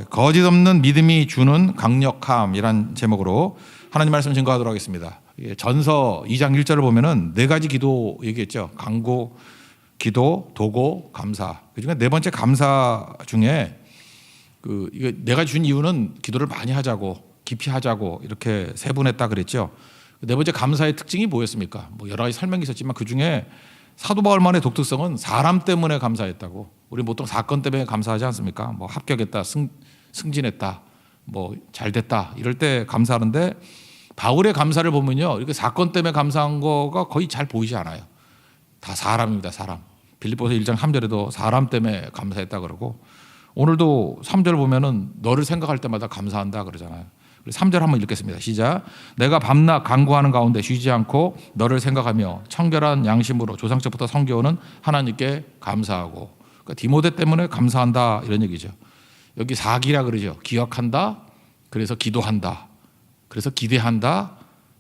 거짓 없는 믿음이 주는 강력함이란 제목으로 하나님 말씀 증거하도록 하겠습니다. 전서 2장 1절을 보면은 네 가지 기도 얘기했죠. 간구, 기도, 도고, 감사. 그중에 네 번째 감사 중에 이거 내가 준 이유는 기도를 많이 하자고, 깊이 하자고 이렇게 세분했다 그랬죠. 네 번째 감사의 특징이 뭐였습니까? 뭐 여러 가지 설명이 있었지만 그 중에 사도 바울만의 독특성은 사람 때문에 감사했다고. 우리 보통 사건 때문에 감사하지 않습니까? 뭐 합격했다, 승진했다, 뭐 잘됐다 이럴 때 감사하는데 바울의 감사를 보면요, 이렇게 사건 때문에 감사한 거가 거의 잘 보이지 않아요. 다 사람입니다, 사람. 빌립보서 1장 3절에도 사람 때문에 감사했다 그러고, 오늘도 3절 보면은 너를 생각할 때마다 감사한다 그러잖아요. 3절 한번 읽겠습니다. 시작. 내가 밤낮 간구하는 가운데 쉬지 않고 너를 생각하며 청결한 양심으로 조상적부터 섬겨오는 하나님께 감사하고. 그러니까 디모데 때문에 감사한다 이런 얘기죠. 여기 사기라 그러죠. 기억한다, 그래서 기도한다, 그래서 기대한다,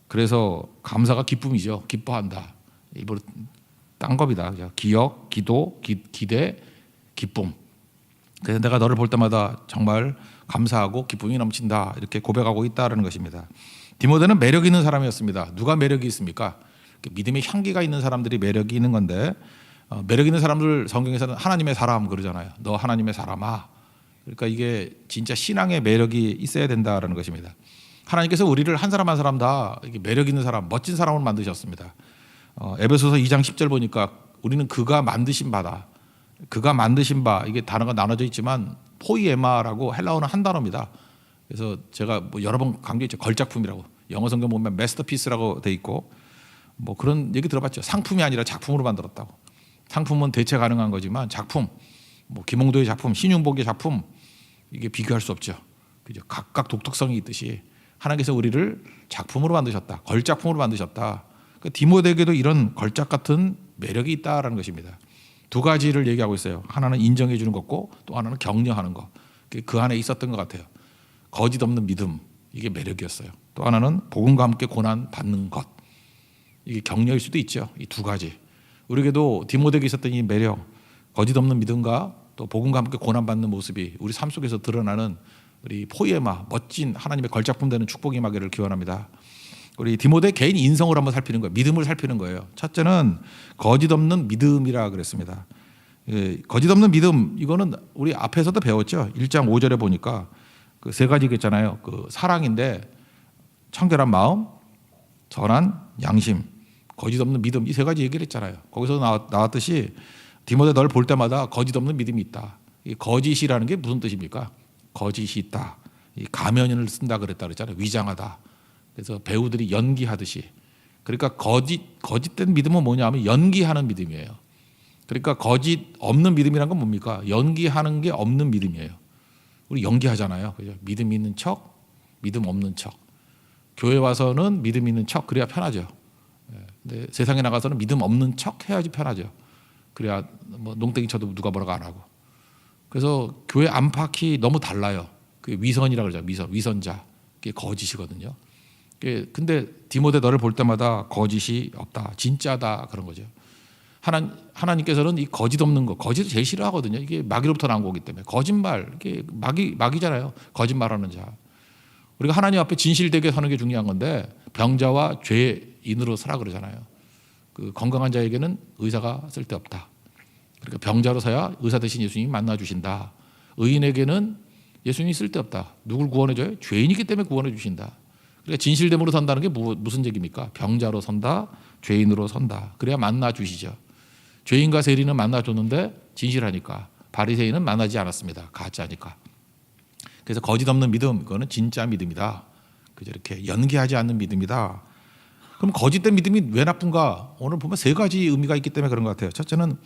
그래서 감사가 기쁨이죠. 기뻐한다. 일부러 딴 겁니다. 기억, 기도, 기대, 기쁨. 그래서 내가 너를 볼 때마다 정말 감사하고 기쁨이 넘친다 이렇게 고백하고 있다는 것입니다. 디모데는 매력 있는 사람이었습니다. 누가 매력이 있습니까? 믿음의 향기가 있는 사람들이 매력이 있는 건데, 매력 있는 사람들 성경에서는 하나님의 사람 그러잖아요. 너 하나님의 사람아. 그러니까 이게 진짜 신앙의 매력이 있어야 된다는 것입니다. 하나님께서 우리를 한 사람 한 사람 다 매력 있는 사람, 멋진 사람을 만드셨습니다. 에베소서 2장 10절 보니까 우리는 그가 만드신 바다. 그가 만드신 바, 이게 단어가 나눠져 있지만 포이에마라고 헬라어는 한 단어입니다. 그래서 제가 뭐 여러 번 강조했죠. 걸작품이라고. 영어 성경 보면 마스터피스라고 돼 있고, 뭐 그런 얘기 들어봤죠. 상품이 아니라 작품으로 만들었다고. 상품은 대체 가능한 거지만 작품, 뭐 김홍도의 작품, 신윤복의 작품, 이게 비교할 수 없죠. 그죠? 각각 독특성이 있듯이 하나님께서 우리를 작품으로 만드셨다. 걸작품으로 만드셨다. 그러니까 디모데에게도 이런 걸작 같은 매력이 있다라는 것입니다. 두 가지를 얘기하고 있어요. 하나는 인정해 주는 거고 또 하나는 격려하는 거. 그 안에 있었던 것 같아요. 거짓 없는 믿음, 이게 매력이었어요. 또 하나는 복음과 함께 고난 받는 것, 이게 격려일 수도 있죠. 이 두 가지. 우리에게도 디모데에게 있었던 이 매력, 거짓 없는 믿음과 또 복음과 함께 고난 받는 모습이 우리 삶 속에서 드러나는 우리 포이에마, 멋진 하나님의 걸작품 되는 축복이 임하기를 기원합니다. 우리 디모데 개인 인성을 한번 살피는 거예요. 믿음을 살피는 거예요. 첫째는 거짓 없는 믿음이라 그랬습니다. 거짓 없는 믿음, 이거는 우리 앞에서도 배웠죠. 1장 5절에 보니까 그 세 가지 있잖아요. 그 사랑인데 청결한 마음, 선한 양심, 거짓 없는 믿음, 이 세 가지 얘기를 했잖아요. 거기서 나왔듯이 디모데 너를 볼 때마다 거짓 없는 믿음이 있다. 이 거짓이라는 게 무슨 뜻입니까? 거짓이 있다. 이 가면을 쓴다 그랬잖아요. 위장하다. 그래서 배우들이 연기하듯이. 그러니까 거짓된 믿음은 뭐냐면 연기하는 믿음이에요. 그러니까 거짓 없는 믿음이란 건 뭡니까? 연기하는 게 없는 믿음이에요. 우리 연기하잖아요. 그죠? 믿음 있는 척, 믿음 없는 척. 교회 와서는 믿음 있는 척, 그래야 편하죠. 근데 세상에 나가서는 믿음 없는 척 해야지 편하죠. 그래야 뭐 농땡이 쳐도 누가 뭐라고 안 하고. 그래서 교회 안팎이 너무 달라요. 그게 위선이라고 그러죠. 위선자. 그게 거짓이거든요. 근데 디모데 너를 볼 때마다 거짓이 없다, 진짜다, 그런 거죠. 하나님께서는 이 거짓 없는 거, 거짓을 제일 싫어하거든요. 이게 마귀로부터 나온 거기 때문에. 거짓말, 이게 마귀잖아요. 거짓말하는 자. 우리가 하나님 앞에 진실되게 사는 게 중요한 건데, 병자와 죄인으로 서라 그러잖아요. 그 건강한 자에게는 의사가 쓸데없다. 그러니까 병자로 서야 의사 대신 예수님이 만나 주신다. 의인에게는 예수님이 쓸데없다. 누굴 구원해줘요? 죄인이기 때문에 구원해 주신다. 그러니까 진실됨으로 선다는 게 무슨 얘기입니까? 병자로 선다, 죄인으로 선다. 그래야 만나 주시죠. 죄인과 세리는 만나 줬는데 진실하니까. 바리새인은 만나지 않았습니다. 가짜니까. 그래서 거짓 없는 믿음, 그거는 진짜 믿음이다. 그저 이렇게 연기하지 않는 믿음이다. 그럼 거짓된 믿음이 왜 나쁜가? 오늘 보면 세 가지 의미가 있기 때문에 그런 것 같아요. 첫째는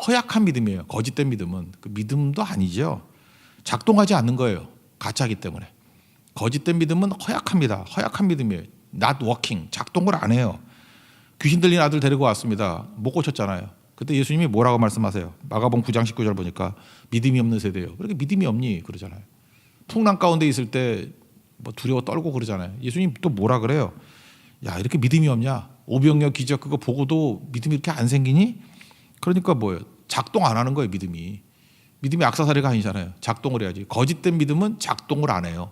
허약한 믿음이에요. 거짓된 믿음은 그 믿음도 아니죠. 작동하지 않는 거예요. 가짜이기 때문에. 거짓된 믿음은 허약합니다. 허약한 믿음이에요. Not working. 작동을 안 해요. 귀신 들린 아들 데리고 왔습니다. 못 고쳤잖아요. 그때 예수님이 뭐라고 말씀하세요? 마가복음 9장 19절 보니까 믿음이 없는 세대예요. 그렇게 믿음이 없니? 그러잖아요. 풍랑 가운데 있을 때 뭐 두려워 떨고 그러잖아요. 예수님 또 뭐라 그래요? 야, 이렇게 믿음이 없냐? 오병이어 기적 그거 보고도 믿음이 이렇게 안 생기니? 그러니까 뭐예요? 작동 안 하는 거예요, 믿음이. 믿음이 악사사리가 아니잖아요. 작동을 해야지. 거짓된 믿음은 작동을 안 해요.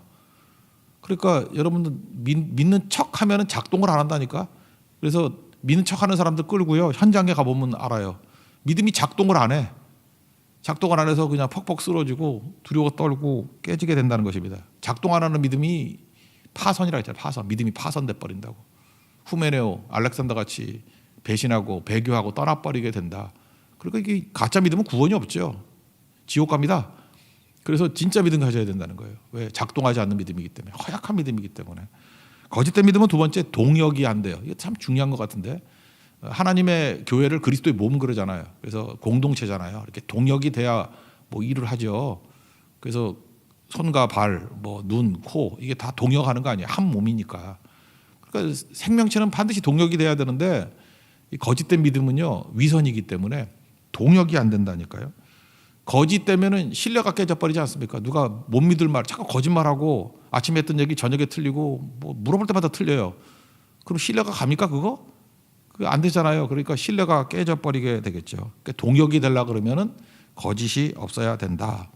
그러니까 여러분들 믿는 척하면 작동을 안 한다니까. 그래서 믿는 척하는 사람들 끌고요. 현장에 가보면 알아요. 믿음이 작동을 안 해. 작동을 안 해서 그냥 퍽퍽 쓰러지고 두려워 떨고 깨지게 된다는 것입니다. 작동 안 하는 믿음이 파선이라 했잖아요. 파선. 믿음이 파선돼 버린다고. 후메네오, 알렉산더 같이 배신하고 배교하고 떠나버리게 된다. 그러니까 이게 가짜 믿음은 구원이 없죠. 지옥 갑니다. 그래서 진짜 믿음 가져야 된다는 거예요. 왜? 작동하지 않는 믿음이기 때문에. 허약한 믿음이기 때문에. 거짓된 믿음은 두 번째 동역이 안 돼요. 이게 참 중요한 것 같은데 하나님의 교회를 그리스도의 몸 그러잖아요. 그래서 공동체잖아요. 이렇게 동역이 돼야 뭐 일을 하죠. 그래서 손과 발, 뭐 눈, 코 이게 다 동역하는 거 아니에요. 한 몸이니까. 그러니까 생명체는 반드시 동역이 돼야 되는데 이 거짓된 믿음은요 위선이기 때문에 동역이 안 된다니까요. 거짓되면은 신뢰가 깨져버리지 않습니까? 누가 못 믿을 말 자꾸 거짓말하고 아침에 했던 얘기 저녁에 틀리고 뭐 물어볼 때마다 틀려요. 그럼 신뢰가 갑니까 그거? 그게 안 되잖아요. 그러니까 신뢰가 깨져버리게 되겠죠. 그러니까 동역이 되려 그러면은 거짓이 없어야 된다.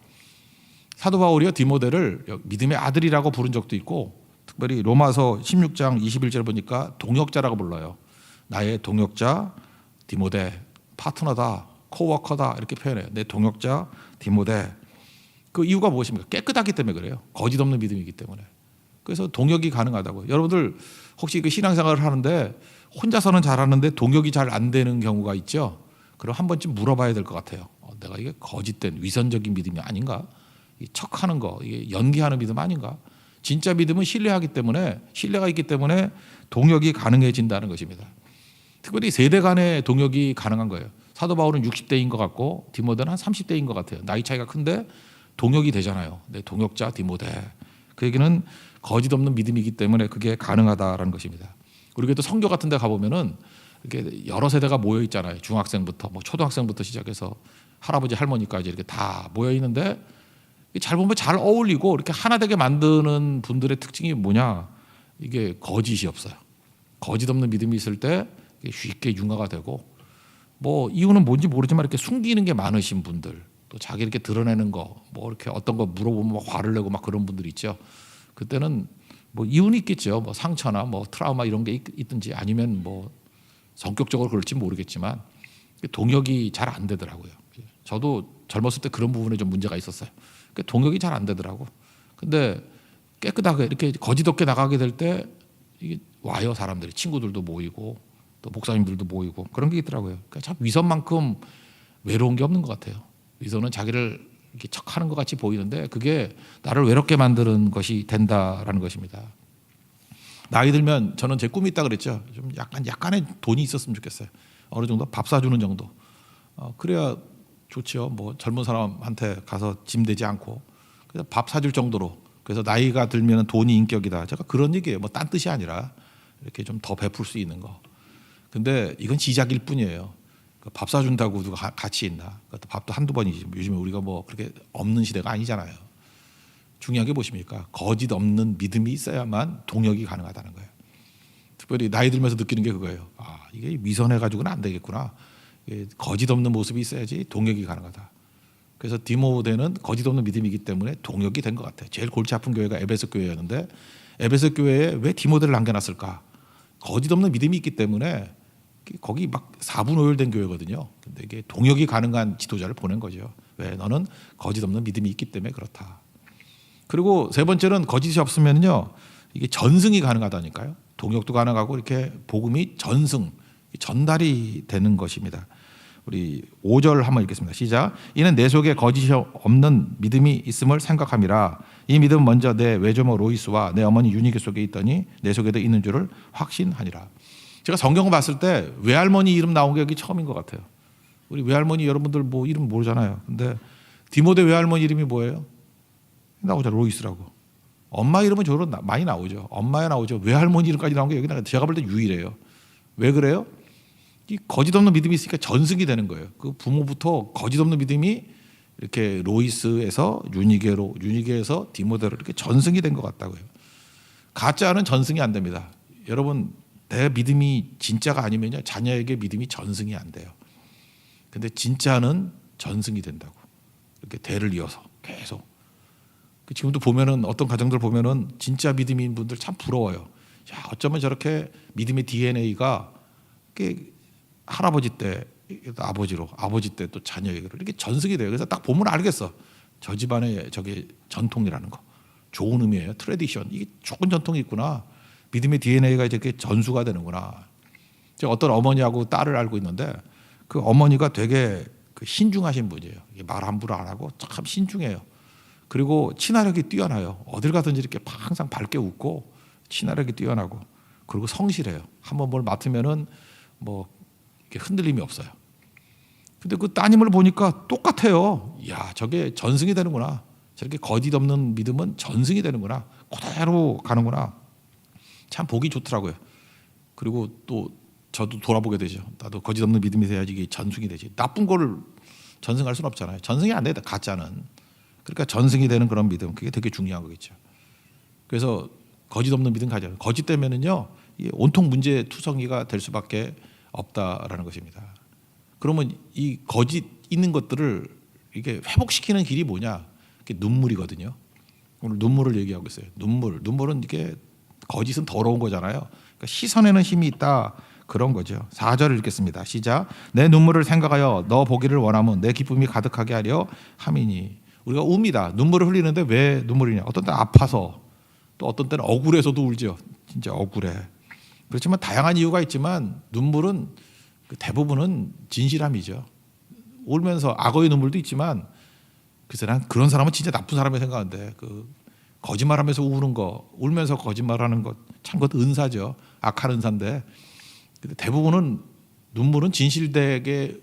사도 바울이요 디모데를 믿음의 아들이라고 부른 적도 있고 특별히 로마서 16장 21절 보니까 동역자라고 불러요. 나의 동역자 디모데 파트너다. 코워커다 이렇게 표현해요. 내 동역자 디모데. 그 이유가 무엇입니까? 깨끗하기 때문에 그래요. 거짓 없는 믿음이기 때문에. 그래서 동역이 가능하다고요. 여러분들 혹시 그 신앙생활을 하는데 혼자서는 잘하는데 동역이 잘 안 되는 경우가 있죠. 그럼 한 번쯤 물어봐야 될 것 같아요. 내가 이게 거짓된 위선적인 믿음이 아닌가? 척하는 거, 이게 연기하는 믿음 아닌가? 진짜 믿음은 신뢰하기 때문에 신뢰가 있기 때문에 동역이 가능해진다는 것입니다. 특별히 세대 간의 동역이 가능한 거예요. 사도 바울은 60대인 것 같고 디모데는 한 30대인 것 같아요. 나이 차이가 큰데 동역이 되잖아요. 내 동역자 디모데. 그 얘기는 거짓 없는 믿음이기 때문에 그게 가능하다라는 것입니다. 우리 교회도 성교 같은 데 가보면은 이렇게 여러 세대가 모여 있잖아요. 중학생부터 뭐 초등학생부터 시작해서 할아버지 할머니까지 이렇게 다 모여 있는데 잘 보면 잘 어울리고 이렇게 하나 되게 만드는 분들의 특징이 뭐냐? 이게 거짓이 없어요. 거짓 없는 믿음이 있을 때 쉽게 융화가 되고 뭐 이유는 뭔지 모르지만 이렇게 숨기는 게 많으신 분들 또 자기 이렇게 드러내는 거 뭐 이렇게 어떤 거 물어보면 막 화를 내고 막 그런 분들 있죠. 그때는 뭐 이유는 있겠죠. 뭐 상처나 뭐 트라우마 이런 게 있든지 아니면 뭐 성격적으로 그럴지 모르겠지만 동역이 잘 안 되더라고요. 저도 젊었을 때 그런 부분에 좀 문제가 있었어요. 동역이 잘 안 되더라고. 근데 깨끗하게 이렇게 거짓 없게 나가게 될 때 이게 와요. 사람들이 친구들도 모이고 또 목사님들도 모이고 그런 게 있더라고요. 그러니까 참 위선만큼 외로운 게 없는 것 같아요. 위선은 자기를 이렇게 척하는 것 같이 보이는데 그게 나를 외롭게 만드는 것이 된다라는 것입니다. 나이 들면 저는 제 꿈이 있다 그랬죠. 좀 약간의 돈이 있었으면 좋겠어요. 어느 정도 밥 사주는 정도. 그래야 좋죠. 뭐 젊은 사람한테 가서 짐 되지 않고 그래서 밥 사줄 정도로. 그래서 나이가 들면 돈이 인격이다. 제가 그런 얘기예요. 뭐 딴 뜻이 아니라 이렇게 좀 더 베풀 수 있는 거. 근데 이건 시작일 뿐이에요. 밥 사준다고 누가 같이 있나? 밥도 한두 번이지. 요즘에 우리가 뭐 그렇게 없는 시대가 아니잖아요. 중요한 게 무엇입니까? 거짓 없는 믿음이 있어야만 동역이 가능하다는 거예요. 특별히 나이 들면서 느끼는 게 그거예요. 이게 위선해가지고는 안 되겠구나. 거짓 없는 모습이 있어야지 동역이 가능하다. 그래서 디모데는 거짓 없는 믿음이기 때문에 동역이 된 것 같아요. 제일 골치 아픈 교회가 에베소 교회였는데 에베소 교회에 왜 디모데를 남겨놨을까? 거짓 없는 믿음이 있기 때문에 거기 막 4분 5일 교회거든요. 근데 이게 동역이 가능한 지도자를 보낸 거죠. 왜? 너는 거짓 없는 믿음이 있기 때문에 그렇다. 그리고 세 번째는 거짓이 없으면요 이게 전승이 가능하다니까요. 동역도 가능하고 이렇게 복음이 전달이 되는 것입니다. 우리 5절 한번 읽겠습니다. 시작. 이는 내 속에 거짓이 없는 믿음이 있음을 생각함이라. 이 믿음은 먼저 내 외조모 로이스와 내 어머니 유니게 속에 있더니 내 속에도 있는 줄을 확신하니라. 제가 성경을 봤을 때 외할머니 이름 나온 게 여기 처음인 것 같아요. 우리 외할머니 여러분들 뭐 이름 모르잖아요. 근데 디모데 외할머니 이름이 뭐예요? 나오죠. 로이스라고. 엄마 이름은 저로 많이 나오죠. 엄마야 나오죠. 외할머니 이름까지 나온 게 여기 나와요. 제가 볼 때 유일해요. 왜 그래요? 이 거짓 없는 믿음이 있으니까 전승이 되는 거예요. 그 부모부터 거짓 없는 믿음이 이렇게 로이스에서 유니게에서 디모데로 이렇게 전승이 된 것 같다고요. 가짜는 전승이 안 됩니다. 여러분 내 믿음이 진짜가 아니면요 자녀에게 믿음이 전승이 안 돼요. 근데 진짜는 전승이 된다고. 이렇게 대를 이어서 계속. 지금도 보면은 어떤 가정들 보면은 진짜 믿음인 분들 참 부러워요. 야, 어쩌면 저렇게 믿음의 DNA가 할아버지 때 아버지로, 아버지 때 또 자녀에게로 이렇게 전승이 돼요. 그래서 딱 보면 알겠어. 저 집안의 저게 전통이라는 거. 좋은 의미예요. 트래디션. 이게 좋은 전통이 있구나. 믿음의 DNA가 이렇게 전수가 되는구나. 제가 어떤 어머니하고 딸을 알고 있는데 그 어머니가 되게 신중하신 분이에요. 말 함부로 안 하고 참 신중해요. 그리고 친화력이 뛰어나요. 어딜 가든지 이렇게 항상 밝게 웃고 친화력이 뛰어나고 그리고 성실해요. 한번 뭘 맡으면은 뭐 이렇게 흔들림이 없어요. 근데 그 따님을 보니까 똑같아요. 야, 저게 전승이 되는구나. 저렇게 거짓 없는 믿음은 전승이 되는구나. 그대로 가는구나. 참 보기 좋더라고요. 그리고 또 저도 돌아보게 되죠. 나도 거짓 없는 믿음이 돼야지 이게 전승이 되지. 나쁜 거를 전승할 수는 없잖아요. 전승이 안 돼, 가짜는. 그러니까 전승이 되는 그런 믿음, 그게 되게 중요한 거겠죠. 그래서 거짓 없는 믿음 가져요. 거짓 되면은요, 온통 문제 투성이가 될 수밖에 없다라는 것입니다. 그러면 이 거짓 있는 것들을 이게 회복시키는 길이 뭐냐? 그게 눈물이거든요. 오늘 눈물을 얘기하고 있어요. 눈물은 이게 거짓은 더러운 거잖아요. 그러니까 씻어내는 힘이 있다. 그런 거죠. 4절을 읽겠습니다. 시작. 내 눈물을 생각하여 너 보기를 원하면 내 기쁨이 가득하게 하려 함이니. 우리가 웁니다. 눈물을 흘리는데 왜 눈물이냐? 어떤 때는 아파서, 또 어떤 때는 억울해서도 울죠. 진짜 억울해. 그렇지만 다양한 이유가 있지만 눈물은 대부분은 진실함이죠. 울면서 악어의 눈물도 있지만, 그래서 난 그런 사람은 진짜 나쁜 사람이 생각하는데 거짓말하면서 우는 거, 울면서 거짓말하는 것, 참 그것 은사죠. 악한 은사인데, 근데 대부분은 눈물은 진실되게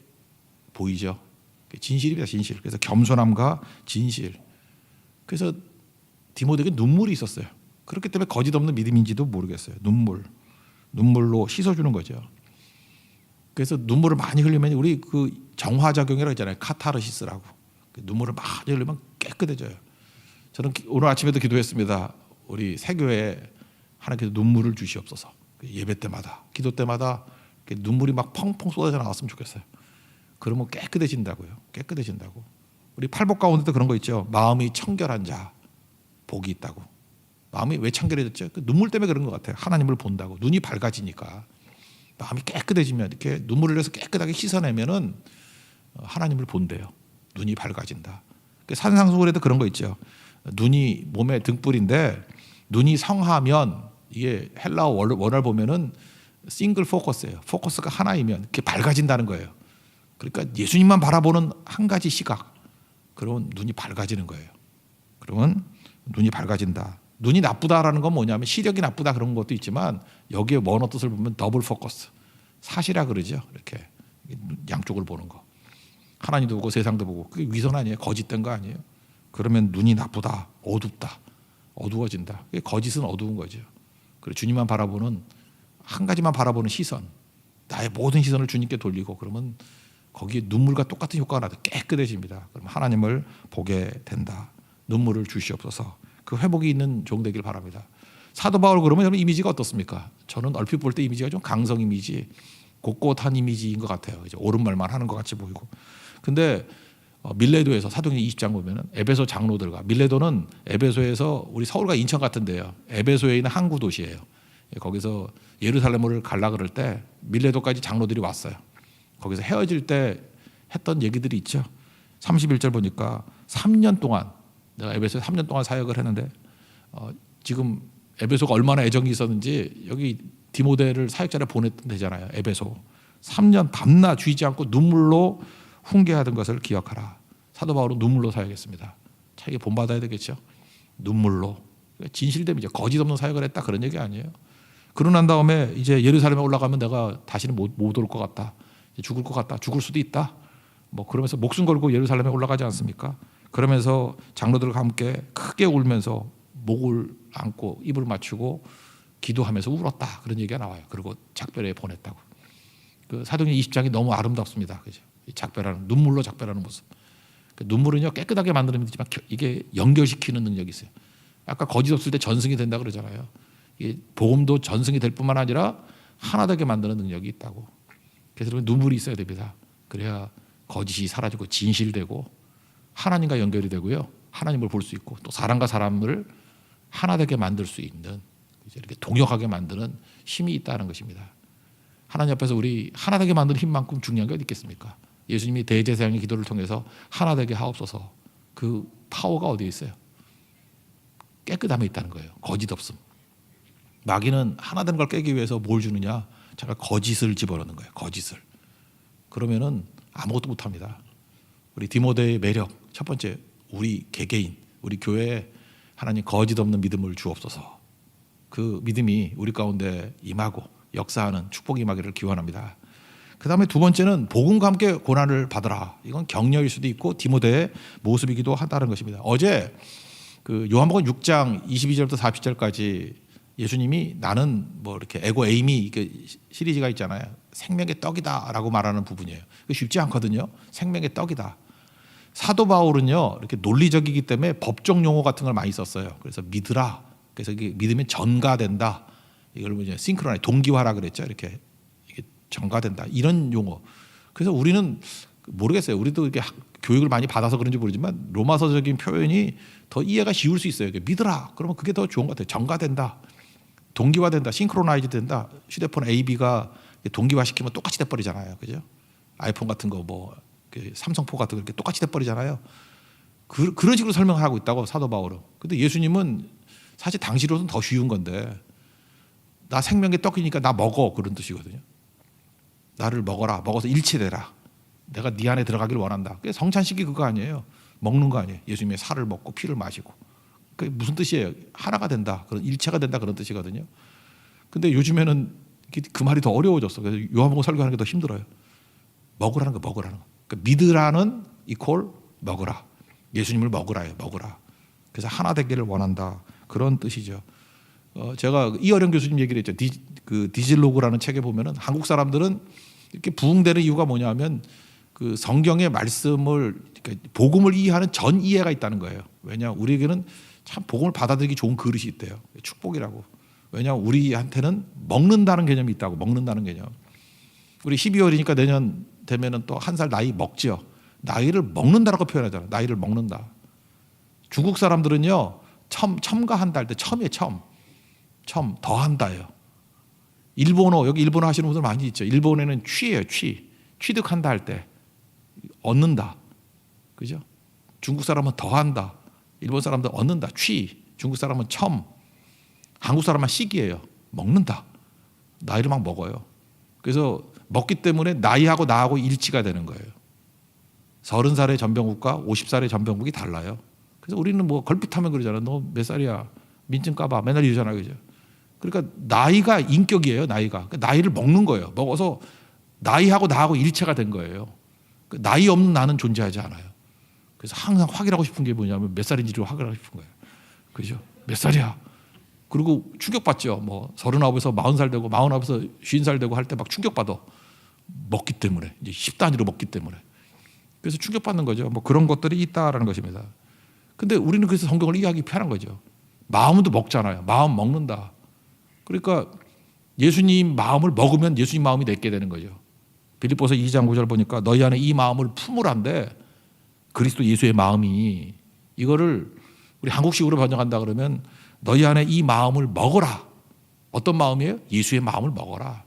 보이죠. 진실입니다, 진실. 그래서 겸손함과 진실. 그래서 디모데에게 눈물이 있었어요. 그렇기 때문에 거짓 없는 믿음인지도 모르겠어요. 눈물로 씻어주는 거죠. 그래서 눈물을 많이 흘리면 우리 그 정화작용이라고 있잖아요. 카타르시스라고. 눈물을 많이 흘리면 깨끗해져요. 저는 오늘 아침에도 기도했습니다. 우리 새교회에 하나님께서 눈물을 주시옵소서. 예배 때마다, 기도 때마다 눈물이 막 펑펑 쏟아져 나왔으면 좋겠어요. 그러면 깨끗해진다고요. 깨끗해진다고. 우리 팔복 가운데도 그런 거 있죠. 마음이 청결한 자 복이 있다고. 마음이 왜 청결해졌죠? 그 눈물 때문에 그런 것 같아요. 하나님을 본다고. 눈이 밝아지니까. 마음이 깨끗해지면 이렇게 눈물을 흘려서 깨끗하게 씻어내면은 하나님을 본대요. 눈이 밝아진다. 산상수훈에도 그런 거 있죠. 눈이 몸의 등불인데 눈이 성하면 이게 헬라어 원어를 보면은 싱글 포커스예요. 포커스가 하나이면 이렇게 밝아진다는 거예요. 그러니까 예수님만 바라보는 한 가지 시각, 그러면 눈이 밝아지는 거예요. 그러면 눈이 밝아진다. 눈이 나쁘다라는 건 뭐냐면 시력이 나쁘다 그런 것도 있지만 여기에 원어 뜻을 보면 더블 포커스, 사시라 그러죠. 이렇게 양쪽을 보는 거. 하나님도 보고 세상도 보고. 그게 위선 아니에요. 거짓된 거 아니에요. 그러면 눈이 나쁘다, 어둡다, 어두워진다. 그게 거짓은 어두운 거죠. 그리고 주님만 바라보는 한 가지만 바라보는 시선, 나의 모든 시선을 주님께 돌리고 그러면 거기에 눈물과 똑같은 효과가 나도 깨끗해집니다. 그럼 하나님을 보게 된다. 눈물을 주시옵소서. 그 회복이 있는 종 되길 바랍니다. 사도 바울 그러면 여러분 이미지가 어떻습니까? 저는 얼핏 볼 때 이미지가 좀 강성 이미지, 곳곳한 이미지인 것 같아요. 이제 옳은 말만 하는 것 같이 보이고. 근데 밀레도에서 사도행전 20장 보면은 에베소 장로들과, 밀레도는 에베소에서 우리 서울과 인천 같은데요. 에베소에 있는 항구 도시예요. 거기서 예루살렘을 갈라 그럴 때 밀레도까지 장로들이 왔어요. 거기서 헤어질 때 했던 얘기들이 있죠. 31절 보니까 3년 동안 내가 에베소에 3년 동안 사역을 했는데 지금 에베소가 얼마나 애정이 있었는지 여기 디모데를 사역자를 보냈던 데잖아요. 에베소 3년 밤낮 쉬지 않고 눈물로 훈계하던 것을 기억하라. 사도 바울은 눈물로 사역했습니다. 자기 본받아야 되겠죠. 눈물로. 진실됨이죠. 거짓 없는 사역을 했다 그런 얘기 아니에요. 그러고 난 다음에 이제 예루살렘에 올라가면 내가 다시는 못 올 것 같다. 죽을 것 같다. 죽을 수도 있다. 뭐 그러면서 목숨 걸고 예루살렘에 올라가지 않습니까? 그러면서 장로들과 함께 크게 울면서 목을 안고 입을 맞추고 기도하면서 울었다. 그런 얘기가 나와요. 그리고 작별에 보냈다고. 그 사도행전 20장이 너무 아름답습니다. 그죠? 작별하는, 눈물로 작별하는 모습. 그 눈물은요 깨끗하게 만드는 데지만 이게 연결시키는 능력이 있어요. 아까 거짓 없을 때 전승이 된다 그러잖아요. 이게 복음도 전승이 될 뿐만 아니라 하나 되게 만드는 능력이 있다고. 그래서 눈물이 있어야 됩니다. 그래야 거짓이 사라지고 진실되고 하나님과 연결이 되고요. 하나님을 볼 수 있고 또 사람과 사람을 하나 되게 만들 수 있는 이렇게 동역하게 만드는 힘이 있다는 것입니다. 하나님 앞에서 우리 하나 되게 만드는 힘만큼 중요한 게 어디 있겠습니까? 예수님이 대제사장의 기도를 통해서 하나 되게 하옵소서. 그 파워가 어디에 있어요? 깨끗함에 있다는 거예요. 거짓 없음. 마귀는 하나 되는 걸 깨기 위해서 뭘 주느냐? 제가 거짓을 집어넣는 거예요. 거짓을. 그러면은 아무것도 못합니다. 우리 디모데의 매력 첫 번째, 우리 개개인, 우리 교회에 하나님 거짓 없는 믿음을 주옵소서. 그 믿음이 우리 가운데 임하고 역사하는 축복이 임하기를 기원합니다. 그 다음에 두 번째는 복음과 함께 고난을 받으라. 이건 격려일 수도 있고 디모데의 모습이기도 하다는 것입니다. 어제 그 요한복음 6장 22절부터 40절까지 예수님이 나는 뭐 이렇게 에고 에이미 시리즈가 있잖아요. 생명의 떡이다라고 말하는 부분이에요. 쉽지 않거든요. 생명의 떡이다. 사도 바울은요 이렇게 논리적이기 때문에 법적 용어 같은 걸 많이 썼어요. 그래서 믿으라. 그래서 이게 믿으면 전가된다. 이걸 이제 싱크로나이 동기화라 그랬죠. 이렇게 전가된다. 이런 용어. 그래서 우리는 모르겠어요. 우리도 이렇게 교육을 많이 받아서 그런지 모르지만 로마서적인 표현이 더 이해가 쉬울 수 있어요. 믿으라. 그러면 그게 더 좋은 것 같아요. 전가된다. 동기화된다. 싱크로나이즈 된다. 휴대폰 AB가 동기화시키면 똑같이 돼버리잖아요. 그죠? 아이폰 같은 거 뭐 삼성포 같은 거 이렇게 똑같이 돼버리잖아요. 그런 식으로 설명하고 있다고 사도 바울은. 근데 예수님은 사실 당시로는 더 쉬운 건데 나 생명의 떡이니까 나 먹어 그런 뜻이거든요. 나를 먹어라. 먹어서 일체되라. 내가 네 안에 들어가길 원한다. 성찬식이 그거 아니에요. 먹는 거 아니에요. 예수님의 살을 먹고 피를 마시고. 그게 무슨 뜻이에요? 하나가 된다. 그런 일체가 된다 그런 뜻이거든요. 근데 요즘에는 그 말이 더 어려워졌어. 그래서 요한복음 설교하는 게 더 힘들어요. 먹으라는 거, 먹으라는 거. 그러니까 믿으라는 이퀄 먹으라. 예수님을 먹으라요. 먹으라. 그래서 하나 되기를 원한다. 그런 뜻이죠. 제가 이어령 교수님 얘기를 했죠. 그 디질로그라는 책에 보면은 한국 사람들은 이렇게 부흥되는 이유가 뭐냐면 그 성경의 말씀을 그러니까 복음을 이해하는 전 이해가 있다는 거예요. 왜냐 우리에게는 참 복음을 받아들이기 좋은 그릇이 있대요. 축복이라고. 왜냐 우리한테는 먹는다는 개념이 있다고. 먹는다는 개념. 우리 12월이니까 내년 되면은 또 한 살 나이 먹죠. 나이를 먹는다라고 표현하잖아요. 나이를 먹는다. 중국 사람들은요 첨가한다 할 때 첨이에요. 첨 더한다예요. 일본어 여기 일본어 하시는 분들 많이 있죠. 일본에는 취예요. 취득한다 할 때 얻는다. 그죠? 중국 사람은 더한다. 일본 사람들 얻는다. 중국 사람은 첨. 한국 사람은 식이에요. 먹는다. 나이를 막 먹어요. 그래서 먹기 때문에 나이하고 나하고 일치가 되는 거예요. 30살의 전병국과 50살의 전병국이 달라요. 그래서 우리는 뭐 걸핏하면 그러잖아요. 너 몇 살이야? 민증 까봐. 맨날 이러잖아요. 그죠? 그러니까 나이가 인격이에요. 나이가. 나이를 먹는 거예요. 먹어서 나이하고 나하고 일체가 된 거예요. 나이 없는 나는 존재하지 않아요. 그래서 항상 확인하고 싶은 게 뭐냐면 몇 살인지를 확인하고 싶은 거예요. 그죠? 몇 살이야? 그리고 충격받죠. 뭐 39에서 40살 되고 49에서 50살 되고 할 때 막 충격받아. 먹기 때문에. 이제 10단위로 먹기 때문에. 그래서 충격받는 거죠. 뭐 그런 것들이 있다라는 것입니다. 근데 우리는 그래서 성경을 이해하기 편한 거죠. 마음도 먹잖아요. 마음 먹는다. 그러니까 예수님 마음을 먹으면 예수님 마음이 내게 되는 거죠. 빌립보서 2장 9절 보니까 너희 안에 이 마음을 품으란데 그리스도 예수의 마음이 이거를 우리 한국식으로 번역한다 그러면 너희 안에 이 마음을 먹어라. 어떤 마음이에요? 예수의 마음을 먹어라.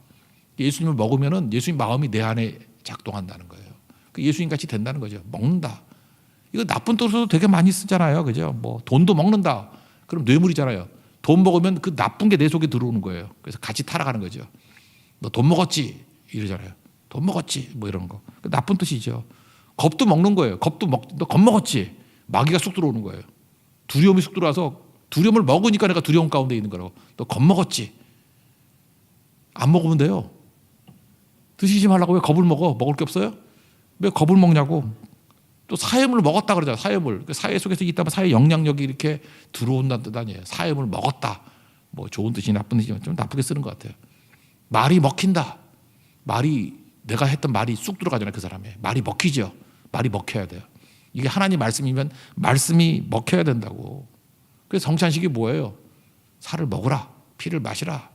예수님을 먹으면은 예수님 마음이 내 안에 작동한다는 거예요. 예수님 같이 된다는 거죠. 먹는다. 이거 나쁜 뜻으로 되게 많이 쓰잖아요. 그죠? 뭐 돈도 먹는다. 그럼 뇌물이잖아요. 돈 먹으면 그 나쁜 게 내 속에 들어오는 거예요. 그래서 같이 타락하는 거죠. 너 돈 먹었지? 이러잖아요. 돈 먹었지? 뭐 이런 거. 나쁜 뜻이죠. 겁도 먹는 거예요. 너 겁먹었지? 마귀가 쑥 들어오는 거예요. 두려움이 쑥 들어와서 두려움을 먹으니까 내가 두려움 가운데 있는 거라고. 너 겁먹었지? 안 먹으면 돼요. 드시지 말라고 왜 겁을 먹어? 먹을 게 없어요? 왜 겁을 먹냐고. 또 사회물 먹었다 그러잖아요. 사회물. 사회 속에서 있다면 사회 영향력이 이렇게 들어온다는 뜻 아니에요. 사회물 먹었다. 뭐 좋은 뜻이 나쁜 뜻이지만 좀 나쁘게 쓰는 것 같아요. 말이 먹힌다. 내가 했던 말이 쑥 들어가잖아요. 그 사람의. 말이 먹히죠. 말이 먹혀야 돼요. 이게 하나님 말씀이면 말씀이 먹혀야 된다고. 그래서 성찬식이 뭐예요? 살을 먹으라. 피를 마시라.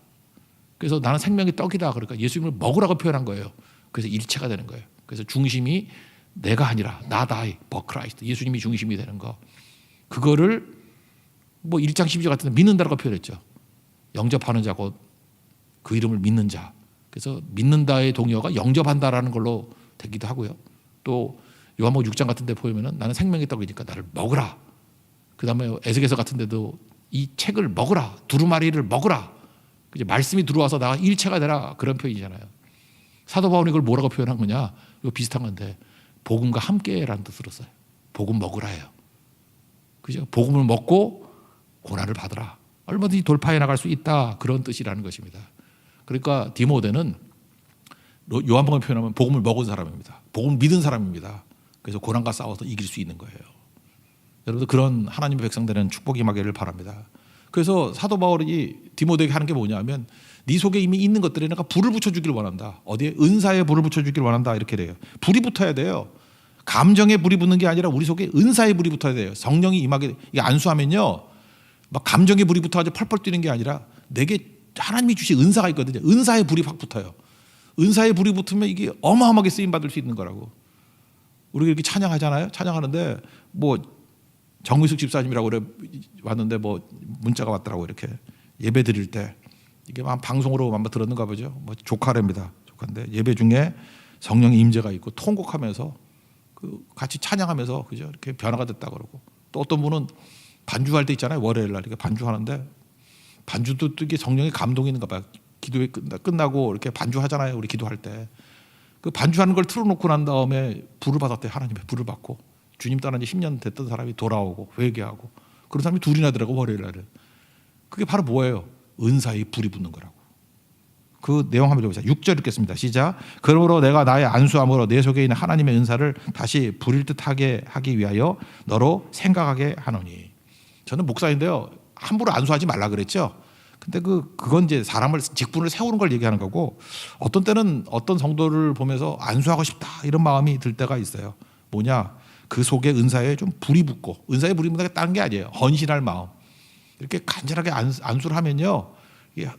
그래서 나는 생명의 떡이다. 그러니까 예수님을 먹으라고 표현한 거예요. 그래서 일체가 되는 거예요. 그래서 중심이 내가 아니라 나다이 버크라이스트 예수님이 중심이 되는 거. 그거를 뭐 1장 12절 같은 데 믿는다라고 표현했죠. 영접하는 자고 그 이름을 믿는 자. 그래서 믿는다의 동의어가 영접한다라는 걸로 되기도 하고요. 또 요한복음 6장 같은 데 보면은 나는 생명이 있다고 그러니까 나를 먹으라. 그다음에 에스겔서 같은 데도 이 책을 먹으라. 두루마리를 먹으라. 이제 말씀이 들어와서 나가 일체가 되라. 그런 표현이잖아요. 사도 바울이 이걸 뭐라고 표현한 거냐? 이거 비슷한 건데 복음과 함께라는 뜻으로 써요. 복음 먹으라예요. 그죠? 복음을 먹고 고난을 받으라. 얼마든지 돌파해 나갈 수 있다. 그런 뜻이라는 것입니다. 그러니까 디모데는 요한복음을 표현하면 복음을 먹은 사람입니다. 복음을 믿은 사람입니다. 그래서 고난과 싸워서 이길 수 있는 거예요. 여러분들 그런 하나님의 백성들은 축복이 임하기를 바랍니다. 그래서 사도 바울이 디모데에게 하는 게 뭐냐면 네 속에 이미 있는 것들에 내가 불을 붙여주기를 원한다. 어디에? 은사에 불을 붙여주기를 원한다. 이렇게 돼요. 불이 붙어야 돼요. 감정에 불이 붙는 게 아니라 우리 속에 은사에 불이 붙어야 돼요. 성령이 임하게 이게 안수하면요, 막 감정에 불이 붙어가지고 펄펄 뛰는 게 아니라 내게 하나님이 주신 은사가 있거든요. 은사에 불이 확 붙어요. 은사에 불이 붙으면 이게 어마어마하게 쓰임 받을 수 있는 거라고. 우리가 이렇게 찬양하잖아요. 찬양하는데 뭐 정의숙 집사님이라고 그래 왔는데 뭐 문자가 왔더라고. 이렇게 예배 드릴 때 이게 막 방송으로 한번 들었는가 보죠. 뭐 조카랍니다. 조카인데 예배 중에 성령의 임재가 있고 통곡하면서 그 같이 찬양하면서 그죠, 이렇게 변화가 됐다 그러고, 또 어떤 분은 반주할 때 있잖아요. 월요일 날 이렇게 반주하는데 반주도 또 이게 성령의 감동이 있는가 봐요. 기도회 끝나고 이렇게 반주하잖아요. 우리 기도할 때 그 반주하는 걸 틀어놓고 난 다음에 불을 받았대. 하나님의 불을 받고 주님 따라 10년 됐던 사람이 돌아오고 회개하고 그런 사람이 둘이나 되더라고. 월요일 날은. 그게 바로 뭐예요? 은사의 불이 붙는 거라고. 그 내용 한번 읽어보자. 6절 읽겠습니다. 시작. 그러므로 내가 나의 안수함으로 내 속에 있는 하나님의 은사를 다시 불일 듯하게 하기 위하여 너로 생각하게 하노니. 저는 목사인데요, 함부로 안수하지 말라 그랬죠. 근데 그건 이제 사람을 직분을 세우는 걸 얘기하는 거고, 어떤 때는 어떤 성도를 보면서 안수하고 싶다 이런 마음이 들 때가 있어요. 뭐냐? 그 속에 은사에 좀 불이 붙고, 은사에 불이 붙다는 게 아니에요. 헌신할 마음. 이렇게 간절하게 안수를 하면요,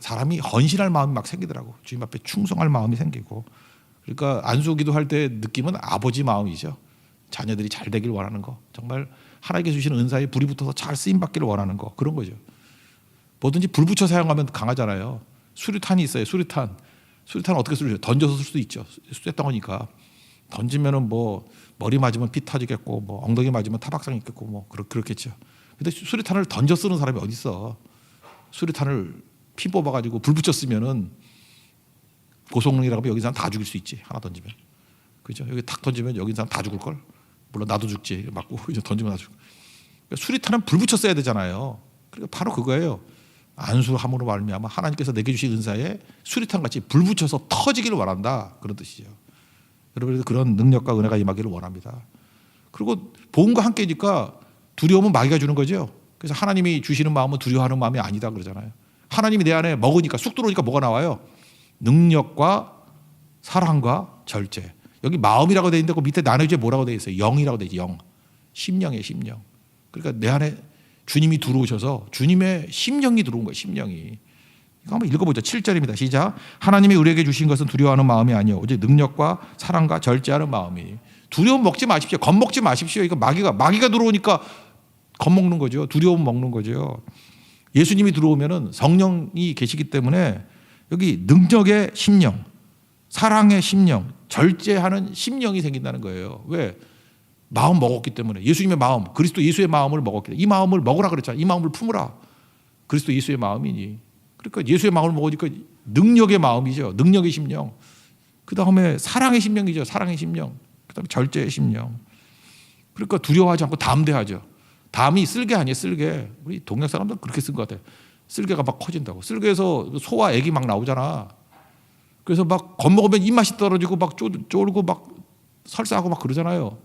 사람이 헌신할 마음이 막 생기더라고. 주님 앞에 충성할 마음이 생기고. 그러니까 안수기도 할 때 느낌은 아버지 마음이죠. 자녀들이 잘 되길 원하는 거. 정말 하나님께 주시는 은사에 불이 붙어서 잘 쓰임 받기를 원하는 거. 그런 거죠. 뭐든지 불 붙여 사용하면 강하잖아요. 수류탄이 있어요. 수류탄 어떻게 쓰죠? 던져서 쓸 수도 있죠. 쇳덩어니까 던지면은 뭐 머리 맞으면 피 터지겠고, 뭐 엉덩이 맞으면 타박상 있겠고, 뭐 그렇겠죠. 근데 수류탄을 던져 쓰는 사람이 어디 있어? 수류탄을 피 뽑아가지고 불 붙여 쓰면은 고성능이라고 하면 여기 사람 다 죽일 수 있지. 하나 던지면, 그죠? 여기 탁 던지면 여기 사람 다 죽을 걸. 물론 나도 죽지. 맞고 이제 던지면 나 죽. 그러니까 수류탄은 불 붙여 써야 되잖아요. 그러니까 바로 그거예요. 안수함으로 말미암아 하나님께서 내게 주신 은사에 수류탄 같이 불 붙여서 터지기를 원한다. 그런 뜻이죠. 여러분들 그런 능력과 은혜가 임하기를 원합니다. 그리고 복음과 함께니까 두려움은 마귀가 주는 거죠. 그래서 하나님이 주시는 마음은 두려워하는 마음이 아니다 그러잖아요. 하나님이 내 안에 먹으니까 쑥 들어오니까 뭐가 나와요? 능력과 사랑과 절제. 여기 마음이라고 되어 있는데 그 밑에 나누기에 뭐라고 되어 있어요? 영이라고 되어 있죠. 영. 심령이에요. 심령. 그러니까 내 안에 주님이 들어오셔서 주님의 심령이 들어온 거예요. 심령이. 이거 한번 읽어보죠. 7절입니다. 시작. 하나님이 우리에게 주신 것은 두려워하는 마음이 아니요 오직 능력과 사랑과 절제하는 마음이. 두려움 먹지 마십시오. 겁먹지 마십시오. 이거 마귀가 들어오니까 겁먹는 거죠. 두려움 먹는 거죠. 예수님이 들어오면은 성령이 계시기 때문에 여기 능력의 심령, 사랑의 심령, 절제하는 심령이 생긴다는 거예요. 왜? 마음 먹었기 때문에. 예수님의 마음, 그리스도 예수의 마음을 먹었기 때문에. 이 마음을 먹으라 그랬잖아요. 이 마음을 품으라. 그리스도 예수의 마음이니. 그러니까 예수의 마음을 먹으니까 능력의 마음이죠. 능력의 심령. 그 다음에 사랑의 심령이죠. 사랑의 심령. 그 다음에 절제의 심령. 그러니까 두려워하지 않고 담대하죠. 담이 쓸개 아니에요. 쓸개. 우리 동양 사람들 그렇게 쓴 것 같아요. 쓸개가 막 커진다고. 쓸개에서 소와 애기 막 나오잖아. 그래서 막 겁먹으면 입맛이 떨어지고 막 쫄고 막 설사하고 막 그러잖아요.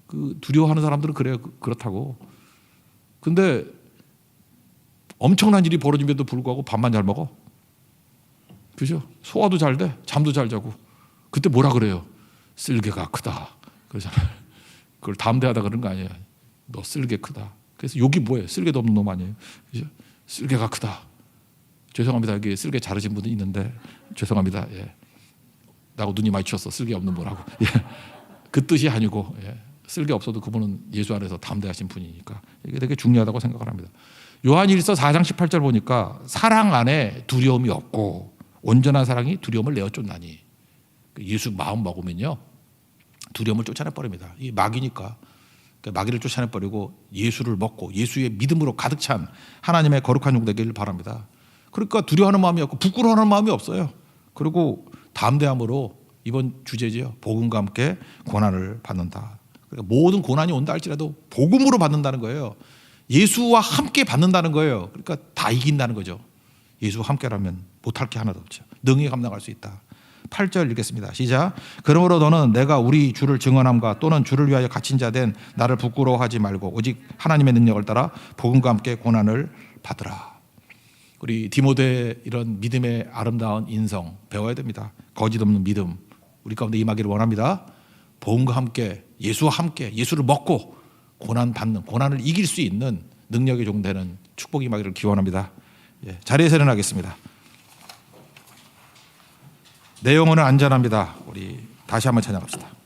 그 두려워하는 사람들은 그래요. 그렇다고. 근데 엄청난 일이 벌어짐에도 불구하고 밥만 잘 먹어. 그죠? 소화도 잘 돼. 잠도 잘 자고. 그때 뭐라 그래요? 쓸개가 크다. 그러잖아요. 그걸 담대하다 그런 거 아니에요. 너 쓸개 크다. 그래서 욕이 뭐예요? 쓸개도 없는 놈 아니에요. 그죠? 쓸개가 크다. 죄송합니다. 여기 쓸개 자르신 분이 있는데 죄송합니다. 예. 나하고 눈이 마주쳤어. 쓸개 없는 분하고. 예. 그 뜻이 아니고 쓸 게 없어도 그분은 예수 안에서 담대하신 분이니까 이게 되게 중요하다고 생각을 합니다. 요한일서 4장 18절 보니까 사랑 안에 두려움이 없고 온전한 사랑이 두려움을 내어 쫓나니 예수 마음 먹으면요 두려움을 쫓아내버립니다. 이 마귀니까 마귀를 쫓아내버리고 예수를 먹고 예수의 믿음으로 가득 찬 하나님의 거룩한 종 되기를 바랍니다. 그러니까 두려워하는 마음이 없고 부끄러워하는 마음이 없어요. 그리고 담대함으로 이번 주제지요. 복음과 함께 고난을 받는다. 그러니까 모든 고난이 온다 할지라도 복음으로 받는다는 거예요. 예수와 함께 받는다는 거예요. 그러니까 다 이긴다는 거죠. 예수와 함께라면 못할 게 하나도 없죠. 능히 감당할 수 있다. 8절 읽겠습니다. 시작. 그러므로 너는 내가 우리 주를 증언함과 또는 주를 위하여 갇힌 자 된 나를 부끄러워하지 말고 오직 하나님의 능력을 따라 복음과 함께 고난을 받으라. 우리 디모데 이런 믿음의 아름다운 인성 배워야 됩니다. 거짓 없는 믿음 우리 가운데 임하기를 원합니다. 복음과 함께 예수와 함께 예수를 먹고 고난 받는 고난을 이길 수 있는 능력이 종되는 축복이 임하기를 기원합니다. 자리에서 일어나겠습니다. 내 영혼은 안전합니다. 우리 다시 한번 찬양합시다.